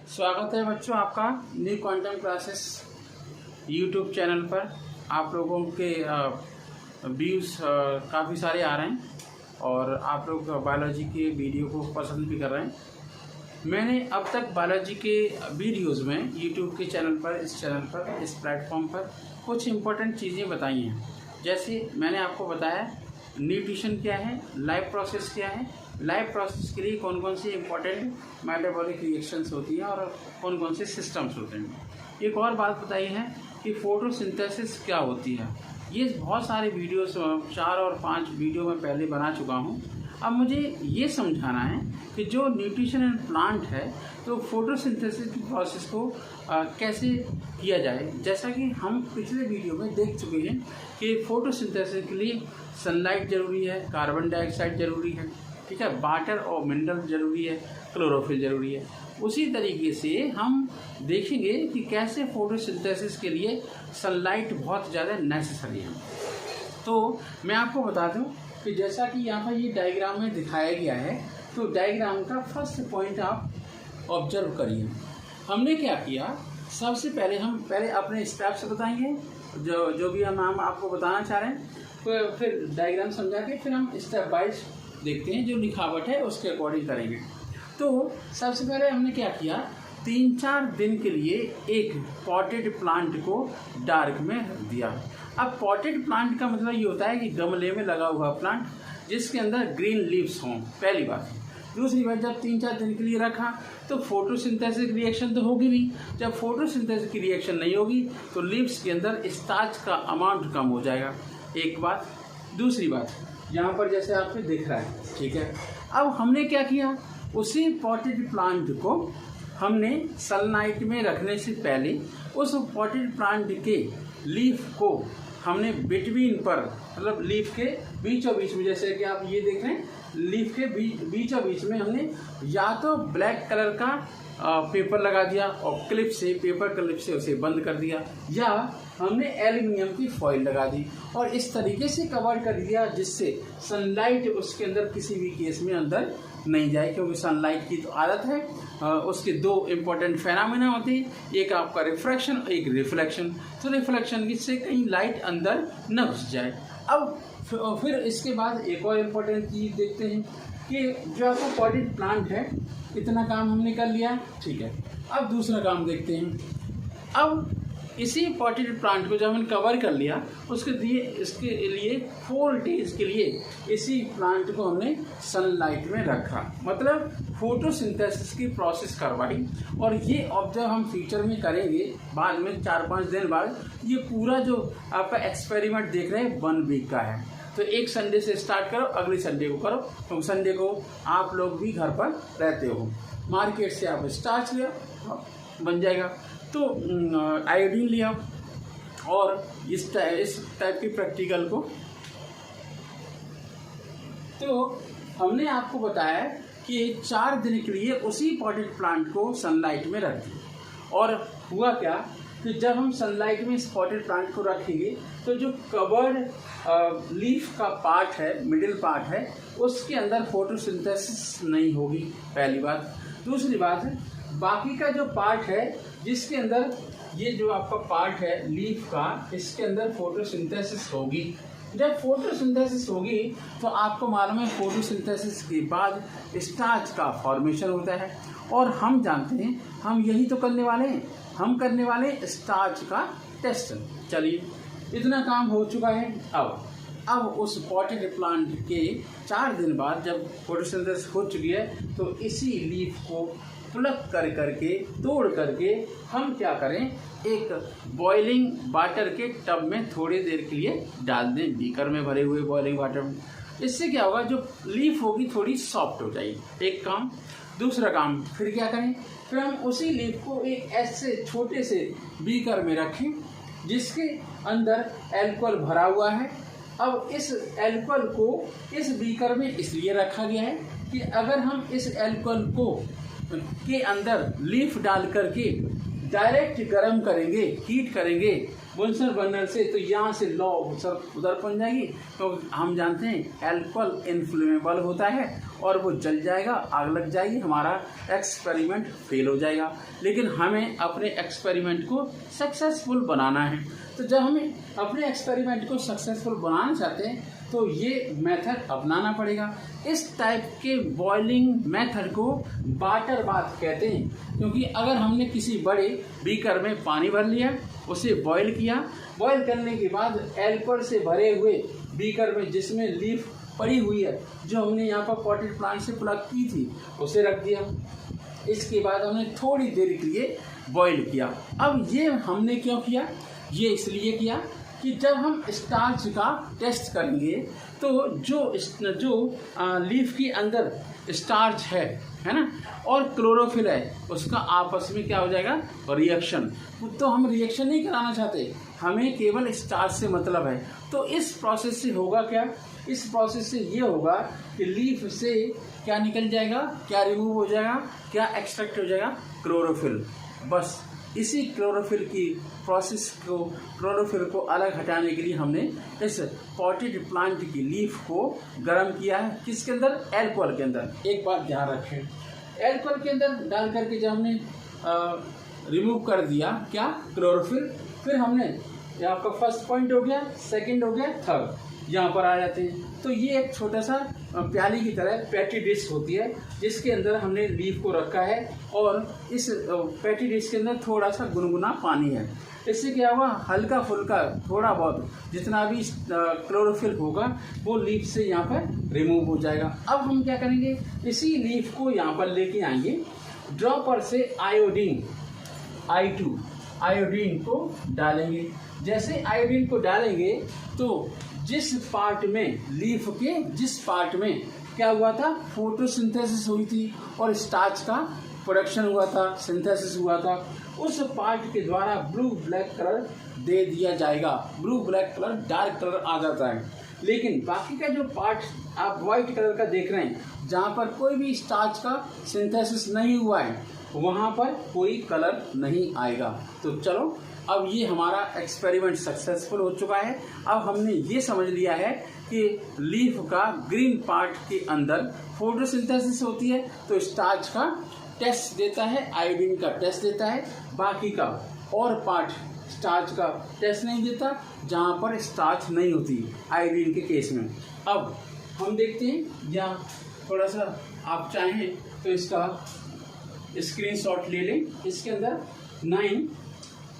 स्वागत है बच्चों आपका new quantum classes YouTube channel पर। आप लोगों के व्यूज़ काफ़ी सारे आ रहे हैं और आप लोग बायोलॉजी के वीडियो को पसंद भी कर रहे हैं। मैंने अब तक बायोलॉजी के वीडियोज़ में यूट्यूब के चैनल पर, इस चैनल पर, इस प्लेटफॉर्म पर कुछ इम्पोर्टेंट चीज़ें बताई हैं। जैसे मैंने आपको बताया न्यूट्रिशन क्या है, लाइफ प्रोसेस क्या है, लाइफ प्रोसेस के लिए कौन कौन सी इम्पोर्टेंट मेटाबॉलिक रिएक्शंस होती हैं और कौन कौन से सिस्टम्स होते हैं। एक और बात बताई है कि फोटोसिंथेसिस क्या होती है। ये बहुत सारे वीडियोस 4 और 5 वीडियो में पहले बना चुका हूँ। अब मुझे ये समझाना है कि जो न्यूट्रिशन एंड प्लांट है तो फोटोसिंथेसिस की प्रोसेस को कैसे किया जाए। जैसा कि हम पिछले वीडियो में देख चुके हैं कि फोटोसिंथेसिस के लिए सनलाइट ज़रूरी है, कार्बन डाइऑक्साइड ज़रूरी है, ठीक है, वाटर और मिनरल ज़रूरी है, क्लोरोफिल ज़रूरी है। उसी तरीके से हम देखेंगे कि कैसे फोटोसिंथेसिस के लिए सनलाइट बहुत ज़्यादा नेसेसरी है। तो मैं आपको बता दूं कि जैसा कि यहाँ पर ये डायग्राम में दिखाया गया है, तो डायग्राम का फर्स्ट पॉइंट आप ऑब्जर्व करिए। हमने क्या किया, सबसे पहले हम अपने स्टेप्स बताएंगे जो भी हम आपको बताना चाह रहे हैं, तो फिर डायग्राम समझा के फिर हम स्टेप वाइज देखते हैं, जो लिखावट है उसके अकॉर्डिंग करेंगे। तो सबसे पहले हमने क्या किया, 3-4 दिन के लिए एक पॉटेड प्लांट को डार्क में रख दिया। अब पॉटेड प्लांट का मतलब ये होता है कि गमले में लगा हुआ प्लांट जिसके अंदर ग्रीन लीव्स हों, पहली बात। दूसरी बात, जब 3-4 दिन के लिए रखा तो फोटोसिंथेसिस रिएक्शन तो होगी नहीं। जब फोटोसिंथेसिस की रिएक्शन नहीं होगी तो लीव्स के अंदर स्टार्च का अमाउंट कम हो जाएगा, एक बात। दूसरी बात, यहाँ पर जैसे आपको दिख रहा है, ठीक है। अब हमने क्या किया, उसी पॉटेड प्लांट को हमने सनलाइट में रखने से पहले उस पॉटेड प्लांट के लीफ को हमने बिटवीन पर, मतलब लीफ के बीचों बीच में, जैसे कि आप ये देख रहे हैं, लीफ के बीचों बीच में हमने या तो ब्लैक कलर का पेपर लगा दिया और पेपर क्लिप से उसे बंद कर दिया, या हमने एल्युमिनियम की फॉइल लगा दी और इस तरीके से कवर कर दिया जिससे सनलाइट उसके अंदर किसी भी केस में अंदर नहीं जाए। क्योंकि सनलाइट की तो आदत है, उसके 2 इम्पोर्टेंट फेनामिना होते हैं, एक आपका रिफ्रैक्शन, एक रिफ्लेक्शन। तो रिफ्लेक्शन से कहीं लाइट अंदर न घुस जाए। अब फिर इसके बाद एक और इम्पोर्टेंट चीज़ देखते हैं कि जो आपका पॉटेड प्लांट है, इतना काम हमने कर लिया, ठीक है। अब दूसरा काम देखते हैं। अब इसी पॉटेड प्लांट को जब हमने कवर कर लिया, इसके लिए 4 डेज के लिए इसी प्लांट को हमने सनलाइट में रखा, मतलब फोटोसिंथेसिस की प्रोसेस करवाई। और ये ऑब्जर्व हम फ्यूचर में करेंगे बाद में, 4-5 दिन बाद। ये पूरा जो आपका एक्सपेरिमेंट देख रहे हैं 1 वीक का है। तो एक संडे से स्टार्ट करो, अगले संडे को करो, क्योंकि संडे को आप लोग भी घर पर रहते हो। मार्केट से आप स्टार्च ले आओ, बन जाएगा। तो आयोडीन लिया और इस टाइप की प्रैक्टिकल को, तो हमने आपको बताया कि 4 दिन के लिए उसी पॉटेड प्लांट को सनलाइट में रख दिया। और हुआ क्या कि जब हम सनलाइट में इस पॉटेड प्लांट को रखेंगे तो जो कवर्ड लीफ का पार्ट है, मिडिल पार्ट है, उसके अंदर फोटोसिंथेसिस नहीं होगी, पहली बात। दूसरी बात है, बाकी का जो पार्ट है जिसके अंदर ये जो आपका पार्ट है लीफ का, इसके अंदर फोटोसिंथेसिस होगी। जब फोटोसिंथेसिस होगी तो आपको मालूम है फोटोसिंथेसिस के बाद स्टार्च का फॉर्मेशन होता है। और हम जानते हैं, हम यही तो करने वाले हैं, हम करने वाले स्टार्च का टेस्ट। चलिए, इतना काम हो चुका है। अब उस पॉटेड प्लांट के 4 दिन बाद जब फोटोसिंथेसिस हो चुकी है तो इसी लीफ को प्लग करके, तोड़ करके हम क्या करें, एक बॉइलिंग वाटर के टब में थोड़ी देर के लिए डाल दें, बीकर में भरे हुए बॉइलिंग वाटर में। इससे क्या होगा, जो लीफ होगी थोड़ी सॉफ्ट हो जाएगी, एक काम। दूसरा काम फिर क्या करें, फिर हम उसी लीफ को एक ऐसे छोटे से बीकर में रखें जिसके अंदर एल्कोहल भरा हुआ है। अब इस एल्कोहल को इस बीकर में इसलिए रखा गया है कि अगर हम इस एल्कोहल को के अंदर लीफ डाल करके डायरेक्ट गर्म करेंगे, हीट करेंगे बुनसर बर्नर से, तो यहाँ से लौ उधर पहुँच जाएगी। तो हम जानते हैं एल्कोहल इन्फ्लेमेबल होता है और वो जल जाएगा, आग लग जाएगी, हमारा एक्सपेरिमेंट फेल हो जाएगा। लेकिन हमें अपने एक्सपेरिमेंट को सक्सेसफुल बनाना है। तो जब हमें अपने एक्सपेरिमेंट को सक्सेसफुल बनाना चाहते हैं तो ये मेथड अपनाना पड़ेगा। इस टाइप के बॉइलिंग मेथड को वाटर बाथ कहते हैं, क्योंकि अगर हमने किसी बड़े बीकर में पानी भर लिया, उसे बॉईल किया, बॉईल करने के बाद एल्कोहल से भरे हुए बीकर में जिसमें लीफ पड़ी हुई है, जो हमने यहाँ पर पॉटेड प्लांट से प्लग की थी, उसे रख दिया। इसके बाद हमने थोड़ी देर के लिए बॉईल किया। अब ये हमने क्यों किया? ये इसलिए किया कि जब हम स्टार्च का टेस्ट करेंगे तो जो लीफ के अंदर स्टार्च है ना, और क्लोरोफिल है, उसका आपस में क्या हो जाएगा? रिएक्शन। तो हम रिएक्शन नहीं कराना चाहते, हमें केवल स्टार्च से मतलब है। तो इस प्रोसेस से होगा क्या? इस प्रोसेस से ये होगा कि लीफ से क्या निकल जाएगा, क्या रिमूव हो जाएगा, क्या एक्सट्रैक्ट हो जाएगा? क्लोरोफिल। बस इसी क्लोरोफिल की प्रोसेस को, क्लोरोफिल को अलग हटाने के लिए हमने इस पॉटेड प्लांट की लीफ को गर्म किया है। किसके अंदर? एल्कोहल के अंदर। एक बात ध्यान रखें, एल्कोहल के अंदर डाल करके जब हमने रिमूव कर दिया क्या? क्लोरोफिल। फिर हमने यहाँ आपका फर्स्ट पॉइंट हो गया, सेकंड हो गया, थर्ड यहाँ पर आ जाते हैं। तो ये एक छोटा सा प्याली की तरह पैटी डिश होती है, जिसके अंदर हमने लीफ को रखा है और इस पैटी डिश के अंदर थोड़ा सा गुनगुना पानी है। इससे क्या हुआ? हल्का फुल्का थोड़ा बहुत जितना भी क्लोरोफिल होगा वो लीफ से यहाँ पर रिमूव हो जाएगा। अब हम क्या करेंगे? इसी लीफ को यहाँ पर लेके आएंगे, ड्रॉपर से आयोडीन I2 आयोडीन को डालेंगे। जैसे आयोडीन को डालेंगे तो जिस पार्ट में, लीफ के जिस पार्ट में क्या हुआ था? फोटोसिंथेसिस हुई थी और स्टार्च का प्रोडक्शन हुआ था, सिंथेसिस हुआ था, उस पार्ट के द्वारा ब्लू ब्लैक कलर दे दिया जाएगा। Blue black colour, dark colour आ जाता है। लेकिन बाकी का जो पार्ट आप व्हाइट कलर का देख रहे हैं, जहाँ पर कोई भी स्टार्च का सिंथेसिस नहीं हुआ है, वहाँ पर कोई कलर नहीं आएगा। तो चलो, अब ये हमारा एक्सपेरिमेंट सक्सेसफुल हो चुका है। अब हमने ये समझ लिया है कि लीफ का ग्रीन पार्ट के अंदर फोटोसिंथेसिस होती है, तो स्टार्च का टेस्ट देता है, आयोडीन का टेस्ट देता है, बाकी का और पार्ट स्टार्च का टेस्ट नहीं देता, जहाँ पर स्टार्च नहीं होती आयोडीन के केस में। अब हम देखते हैं, या थोड़ा सा आप चाहें तो इसका स्क्रीनशॉट ले लें। इसके अंदर 9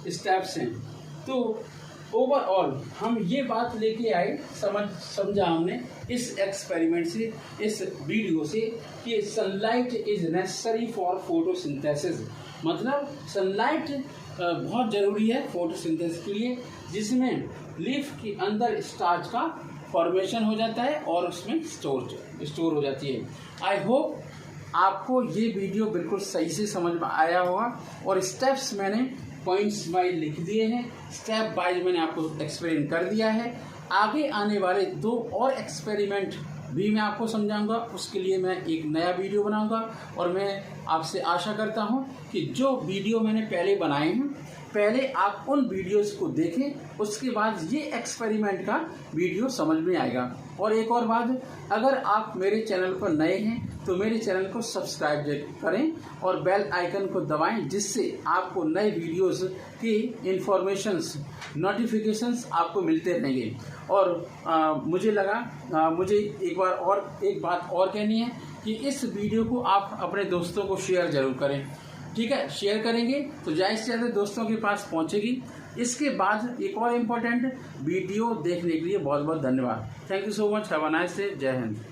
स्टेप्स हैं। तो ओवरऑल हम ये बात लेके आए, समझा हमने इस एक्सपेरिमेंट से, इस वीडियो से, कि sunlight is necessary for photosynthesis. मतलब सनलाइट बहुत ज़रूरी है फोटोसिंथेसिस के लिए, जिसमें लीफ के अंदर स्टार्च का फॉर्मेशन हो जाता है और उसमें स्टोर हो जाती है। आई होप आपको ये वीडियो बिल्कुल सही से समझ में आया होगा, और स्टेप्स मैंने पॉइंट्स वाइज लिख दिए हैं, स्टेप वाइज मैंने आपको एक्सप्लेन कर दिया है। आगे आने वाले 2 और एक्सपेरिमेंट भी मैं आपको समझाऊंगा, उसके लिए मैं एक नया वीडियो बनाऊंगा। और मैं आपसे आशा करता हूं कि जो वीडियो मैंने पहले बनाए हैं, पहले आप उन वीडियोस को देखें, उसके बाद ये एक्सपेरिमेंट का वीडियो समझ में आएगा। और एक और बात, अगर आप मेरे चैनल पर नए हैं तो मेरे चैनल को सब्सक्राइब करें और बेल आइकन को दबाएं, जिससे आपको नए वीडियोस की इंफॉर्मेशंस, नोटिफिकेशंस आपको मिलते रहेंगे। और मुझे एक बात और कहनी है कि इस वीडियो को आप अपने दोस्तों को शेयर जरूर करें। ठीक है, शेयर करेंगे तो ज़्यादा से ज़्यादा दोस्तों के पास पहुंचेगी। इसके बाद एक और इम्पोर्टेंट वीडियो देखने के लिए बहुत बहुत धन्यवाद। Thank you so much. Have a nice day. जय हिंद।